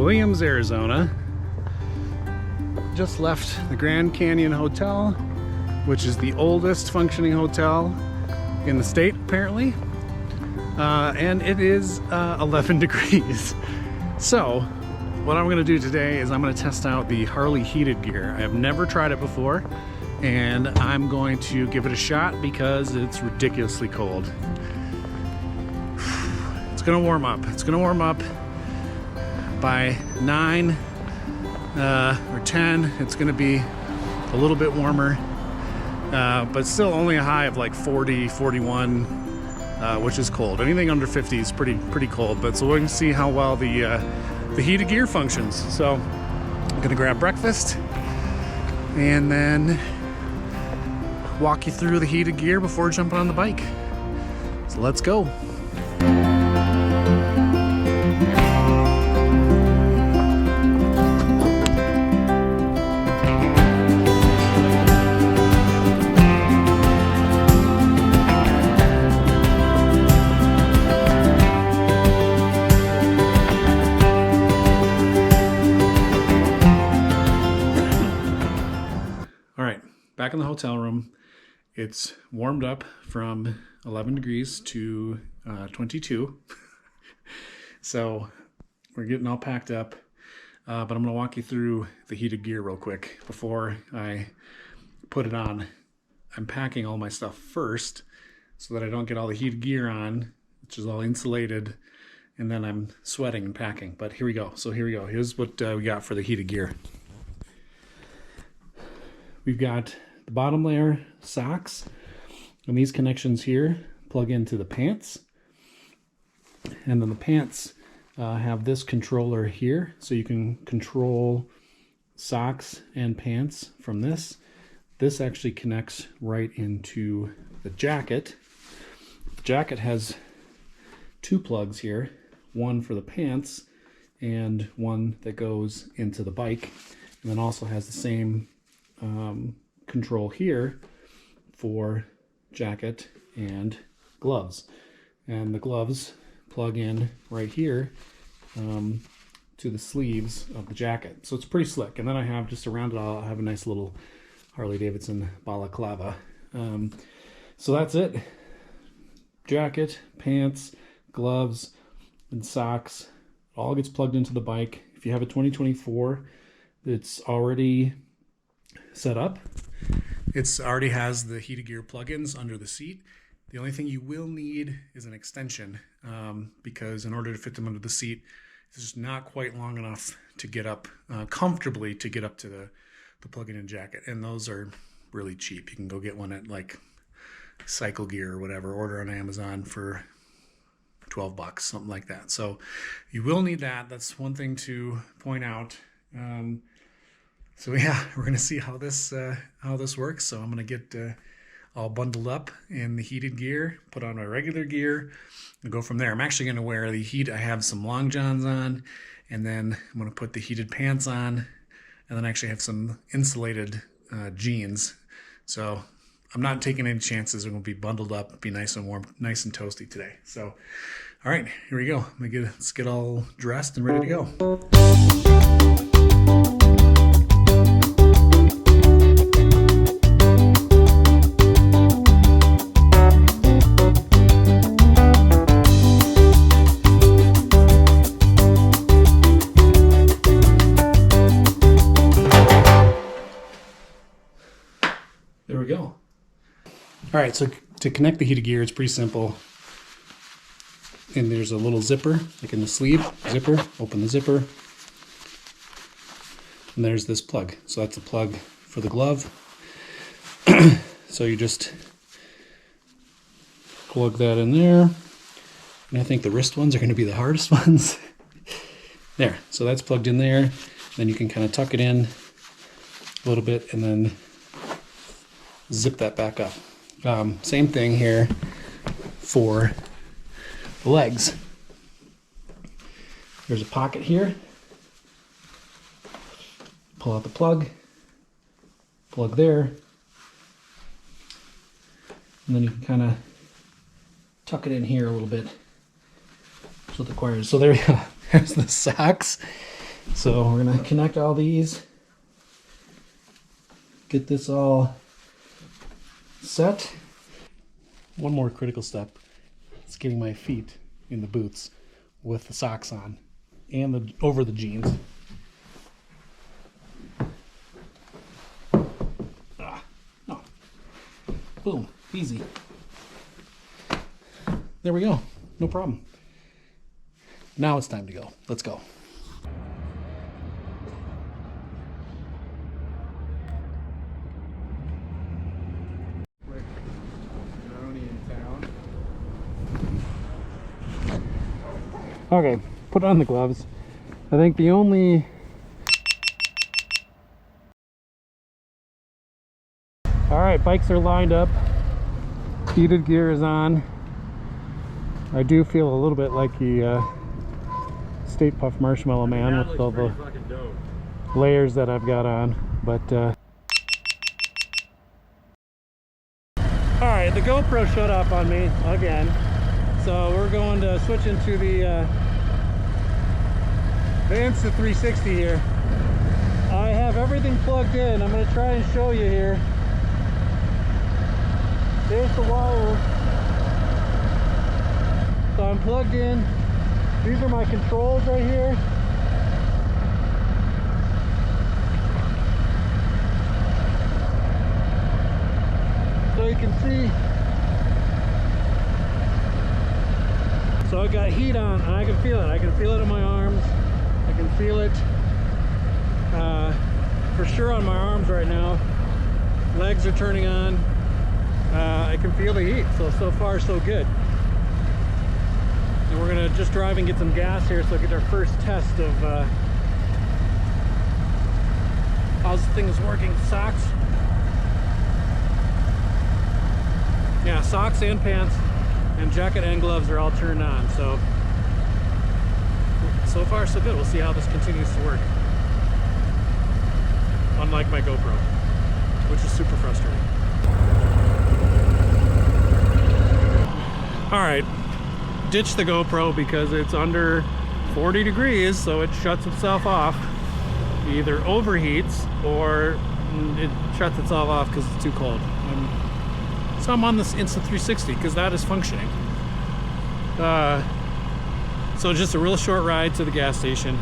Williams, Arizona. Just left the Grand Canyon Hotel, which is the oldest functioning hotel in the state, apparently. And it is 11 degrees. So, what I'm going to do today is I'm going to test out the Harley Heated Gear. I have never tried it before, and I'm going to give it a shot because it's ridiculously cold. It's going to warm up. It's going to warm up by 9 or 10. It's going to be a little bit warmer, but still only a high of like 40, 41, which is cold. Anything under 50 is pretty cold. But so we're going to see how well the heated gear functions. So I'm going to grab breakfast and then walk you through the heated gear before jumping on the bike. So let's go. Back in the hotel room, it's warmed up from 11 degrees to 22. So we're getting all packed up, but I'm going to walk you through the heated gear real quick before I put it on. I'm packing all my stuff first so that I don't get all the heated gear on, which is all insulated, and then I'm sweating and packing. But here we go. So here we go. Here's what we got for the heated gear. We've got the bottom layer socks, and these connections here plug into the pants, and then the pants have this controller here, so you can control socks and pants from this. This actually connects right into the jacket. The jacket has two plugs here, one for the pants and one that goes into the bike, and then also has the same control here for jacket and gloves, and the gloves plug in right here to the sleeves of the jacket. So it's pretty slick. And then I have, just around it all, I have a nice little Harley-Davidson balaclava. So that's it. Jacket, pants, gloves, and socks all gets plugged into the bike. If you have a 2024, it's already set up. It's already has the heated gear plugins under the seat. The only thing you will need is an extension, because in order to fit them under the seat, it's just not quite long enough to get up comfortably to get up to the plug-in and jacket. And those are really cheap. You can go get one at like Cycle Gear or whatever, order on Amazon for $12, something like that. So you will need that. That's one thing to point out. So yeah, we're gonna see how this works. So I'm gonna get all bundled up in the heated gear, put on my regular gear, and go from there. I'm actually gonna wear the heat. I have some long johns on, and then I'm gonna put the heated pants on, and then actually have some insulated jeans. So I'm not taking any chances. I'm gonna be bundled up, be nice and warm, nice and toasty today. So, all right, here we go. Let's get all dressed and ready to go. There we go. All right, so to connect the heated gear, it's pretty simple. And there's a little zipper, like in the sleeve, zipper, open the zipper. And there's this plug. So that's a plug for the glove. So you just plug that in there. And I think the wrist ones are going to be the hardest ones. There, so that's plugged in there. Then you can kind of tuck it in a little bit and then zip that back up. Same thing here for the legs. There's a pocket here. Pull out the plug there, and then you can kind of tuck it in here a little bit. That's what the requires. So there we go. There's the socks. So we're gonna connect all these, get this all set. One more critical step is getting my feet in the boots with the socks on and over the jeans. No. Boom, easy. There we go, no problem. Now it's time to go. Let's go. Okay, put on the gloves. I think the only... Alright, bikes are lined up. Heated gear is on. I do feel a little bit like the State Puff Marshmallow Man with all the layers that I've got on. But alright, the GoPro shut up on me again. So we're going to switch into the Insta360 here. I have everything plugged in. I'm going to try and show you here. There's the wires. So I'm plugged in. These are my controls right here. So you can see. So I got heat on, and I can feel it. I can feel it in my arms. I can feel it for sure on my arms right now. Legs are turning on. I can feel the heat. So far so good. And we're gonna just drive and get some gas here, so get our first test of how this thing is working. Socks. Yeah, socks and pants. And jacket and gloves are all turned on, so far so good. We'll see how this continues to work. Unlike my GoPro, which is super frustrating. Alright, ditch the GoPro because it's under 40 degrees, so it shuts itself off. It either overheats or it shuts itself off because it's too cold. So I'm on this Insta360 because that is functioning. So just a real short ride to the gas station.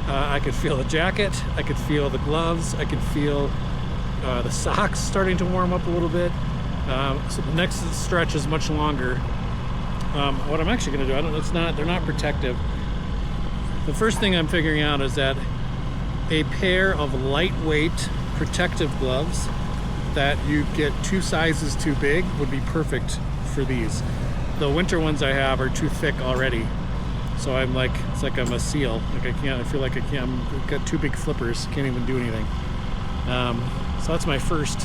I could feel the jacket, I could feel the gloves, I could feel the socks starting to warm up a little bit. So the next stretch is much longer. What I'm actually going to do, I don't know, they're not protective. The first thing I'm figuring out is that a pair of lightweight protective gloves that you get 2 sizes too big would be perfect for these. The winter ones I have are too thick already, so I'm like, it's like I'm a seal. Like I feel like I've got 2 big flippers, can't even do anything. So that's my first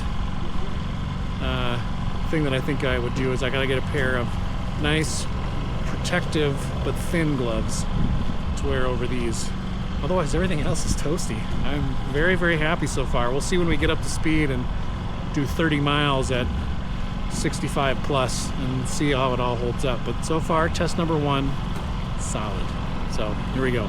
thing that I think I would do is I gotta get a pair of nice protective but thin gloves to wear over these. Otherwise everything else is toasty. I'm very, very happy so far. We'll see when we get up to speed and do 30 miles at 65 plus and see how it all holds up. But so far, test number 1, solid. So here we go.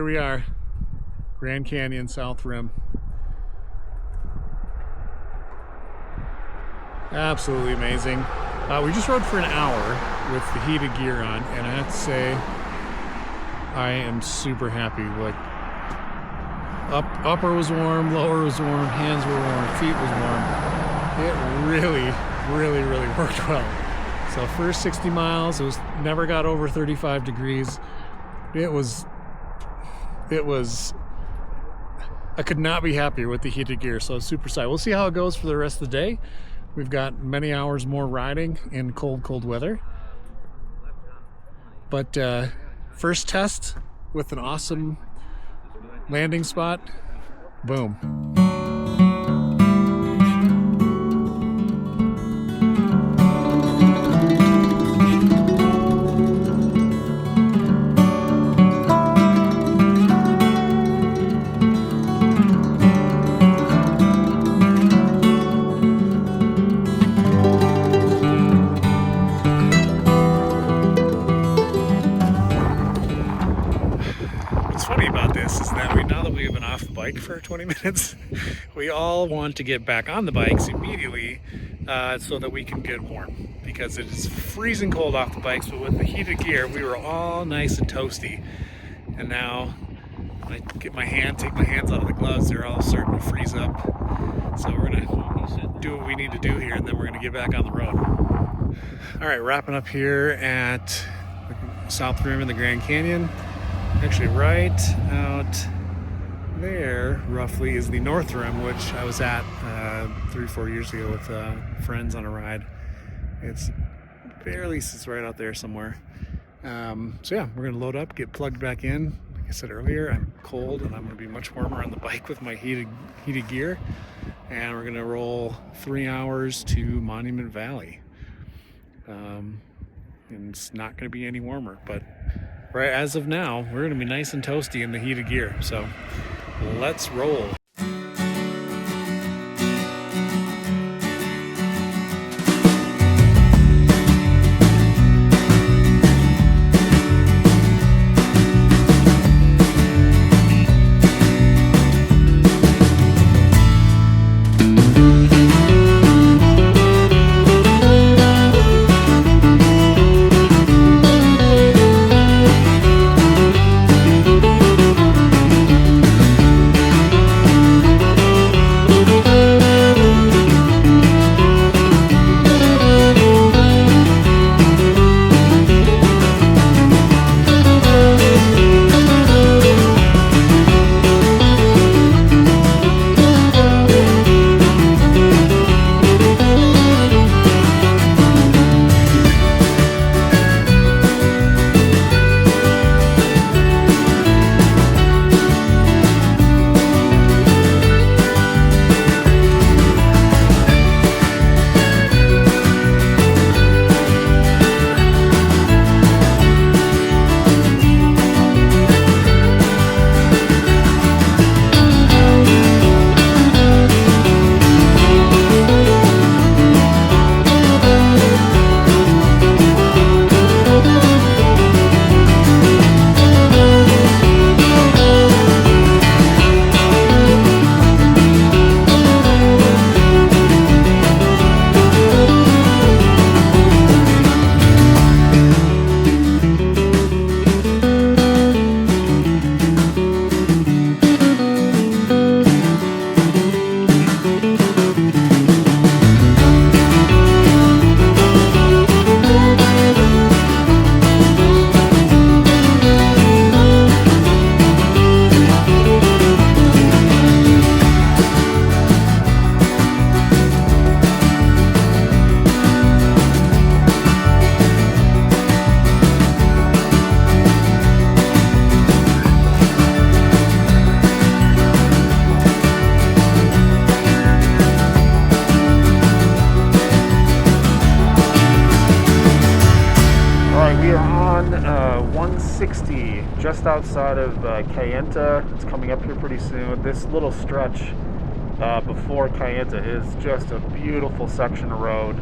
we are, Grand Canyon South Rim. Absolutely amazing. We just rode for an hour with the heated gear on, and I have to say, I am super happy. Like, upper was warm, lower was warm, hands were warm, feet was warm. It really worked well. So first 60 miles, never got over 35 degrees. It was, I could not be happier with the heated gear, so super excited. We'll see how it goes for the rest of the day. We've got many hours more riding in cold weather. But first test with an awesome landing spot. Boom. For 20 minutes, we all want to get back on the bikes immediately so that we can get warm, because it is freezing cold off the bikes. But with the heated gear, we were all nice and toasty, and now when I take my hands out of the gloves, they're all starting to freeze up. So we're gonna do what we need to do here, and then we're gonna get back on the road. All right, wrapping up here at the South Rim in the Grand Canyon. Actually, right out there roughly is the North Rim, which I was at 3 or 4 years ago with friends on a ride. It's right out there somewhere. So yeah, we're gonna load up, get plugged back in. Like I said earlier, I'm cold and I'm gonna be much warmer on the bike with my heated gear, and we're gonna roll 3 hours to Monument Valley. And it's not gonna be any warmer, but right as of now, we're gonna be nice and toasty in the heated gear. So let's roll. just outside of Kayenta. It's coming up here pretty soon. This little stretch before Kayenta is just a beautiful section of road.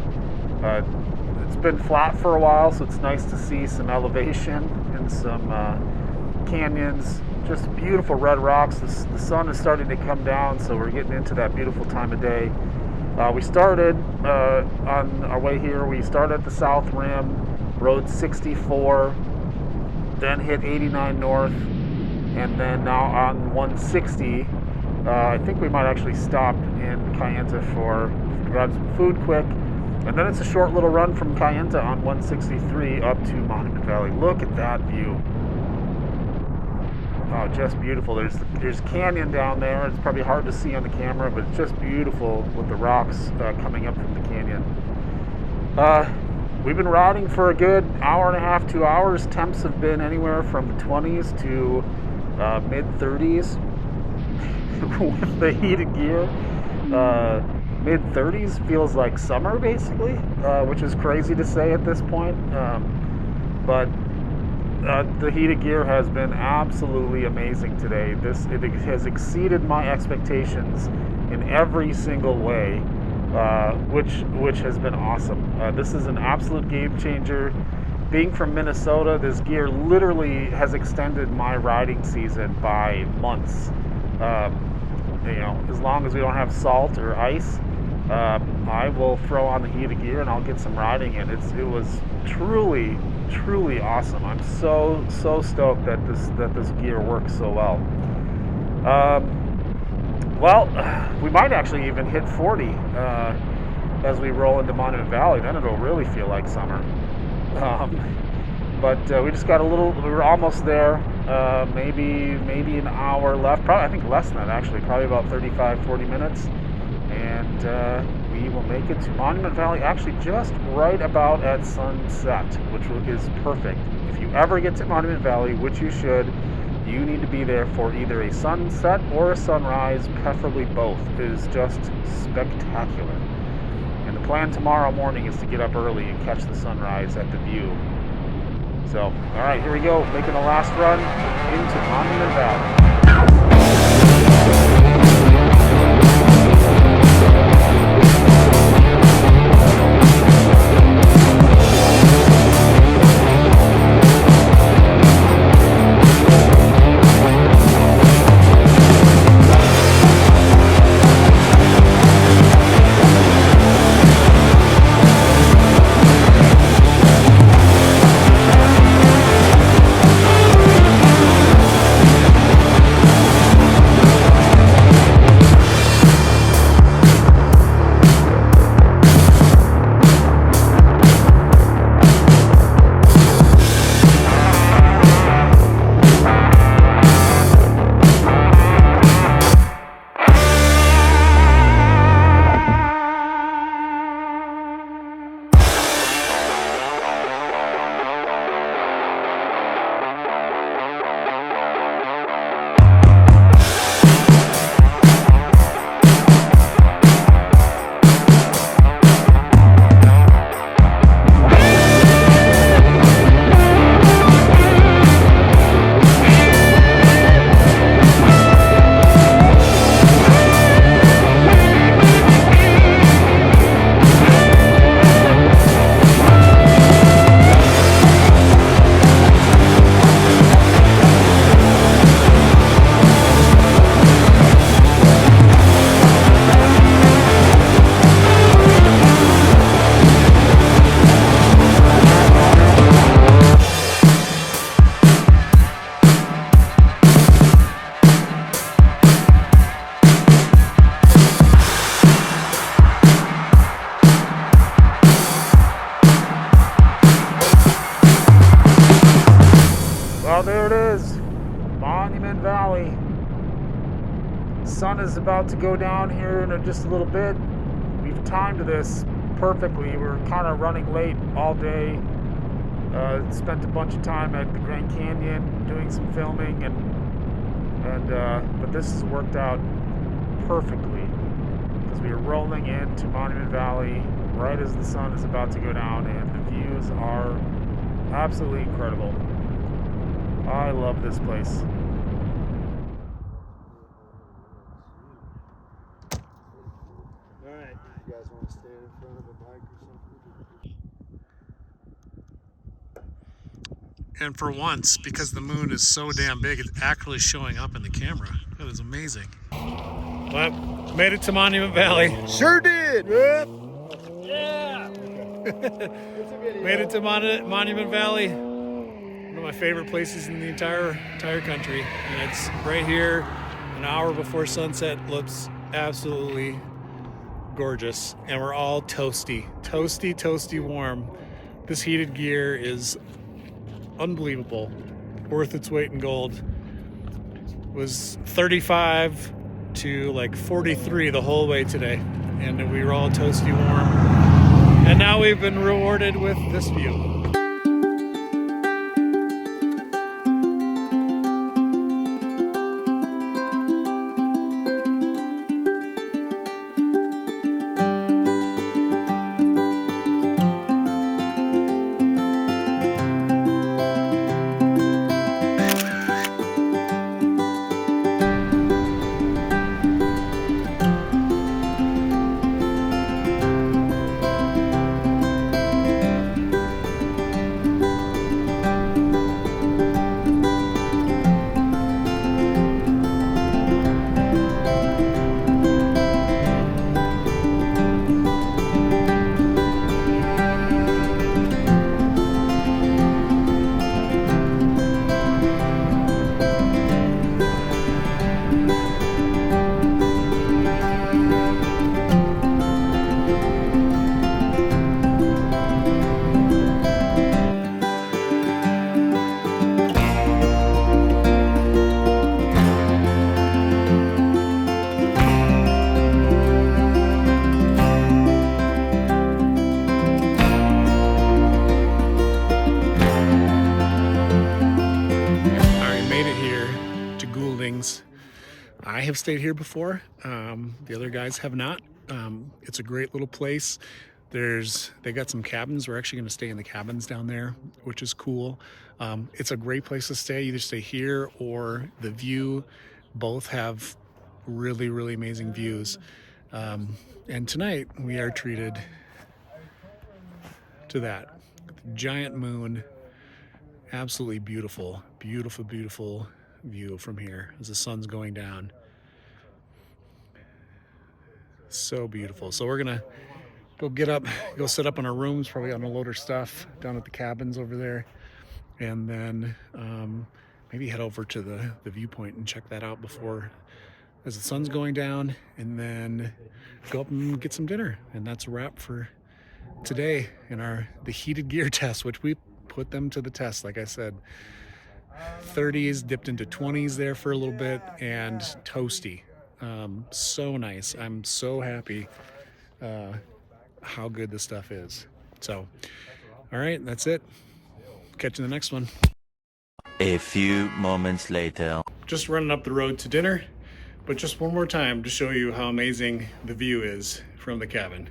It's been flat for a while, so it's nice to see some elevation and some canyons just beautiful red rocks. The sun is starting to come down, so we're getting into that beautiful time of day. We started on our way here. We started at the South Rim, rode 64, then hit 89 North, and then now on 160. I think we might actually stop in Kayenta to grab some food quick. And then it's a short little run from Kayenta on 163 up to Monument Valley. Look at that view. Oh, just beautiful. There's canyon down there. It's probably hard to see on the camera, but it's just beautiful with the rocks coming up from the canyon. We've been riding for a good hour and a half, 2 hours. Temps have been anywhere from the 20s to mid-30s with the heated gear. Mid-30s feels like summer, basically, which is crazy to say at this point. But the heated gear has been absolutely amazing today. It has exceeded my expectations in every single way, which has been awesome. This is an absolute game changer. Being from Minnesota, this gear literally has extended my riding season by months. As long as we don't have salt or ice, I will throw on the heated gear and I'll get some riding in. It was truly awesome. I'm so stoked that this gear works so well. We might actually even hit 40 as we roll into Monument Valley. Then it'll really feel like summer. But we just got we were almost there. Maybe an hour left. Probably, I think less than that actually. Probably about 35-40 minutes. And we will make it to Monument Valley actually just right about at sunset, which is perfect. If you ever get to Monument Valley, which you should, you need to be there for either a sunset or a sunrise, preferably both. It is just spectacular. And the plan tomorrow morning is to get up early and catch the sunrise at the view. So, all right, here we go, making the last run into Monument Valley. Well, there it is, Monument Valley. Sun is about to go down here in just a little bit. We've timed this perfectly. We're kind of running late all day. Spent a bunch of time at the Grand Canyon doing some filming, but this has worked out perfectly because we are rolling into Monument Valley right as the sun is about to go down, and the views are absolutely incredible. I love this place. Alright, you guys want to stand in front of a mic or something? And for once, because the moon is so damn big, it's actually showing up in the camera. That is amazing. Well, made it to Monument Valley. Sure did. Yeah. Made it to Monument Valley. One of my favorite places in the entire country. And it's right here, an hour before sunset. Looks absolutely gorgeous. And we're all toasty warm. This heated gear is unbelievable, worth its weight in gold. It was 35 to like 43 the whole way today, and we were all toasty warm. And now we've been rewarded with this view. I have stayed here before. The other guys have not. It's a great little place. They got some cabins. We're actually going to stay in the cabins down there, which is cool. It's a great place to stay. Either stay here or the View. Both have really amazing views. And tonight we are treated to that. The giant moon. Absolutely beautiful view from here as the sun's going down. So beautiful. So we're gonna go set up in our rooms, probably unload our stuff down at the cabins over there, and then maybe head over to the viewpoint and check that out before as the sun's going down, and then go up and get some dinner. And that's a wrap for today in the heated gear test, which we put them to the test. Like I said, 30s dipped into 20s there for a little bit, and toasty. So nice. I'm so happy how good this stuff is. So, all right, that's it. Catch you in the next one. A few moments later. Just running up the road to dinner, but just one more time to show you how amazing the view is from the cabin.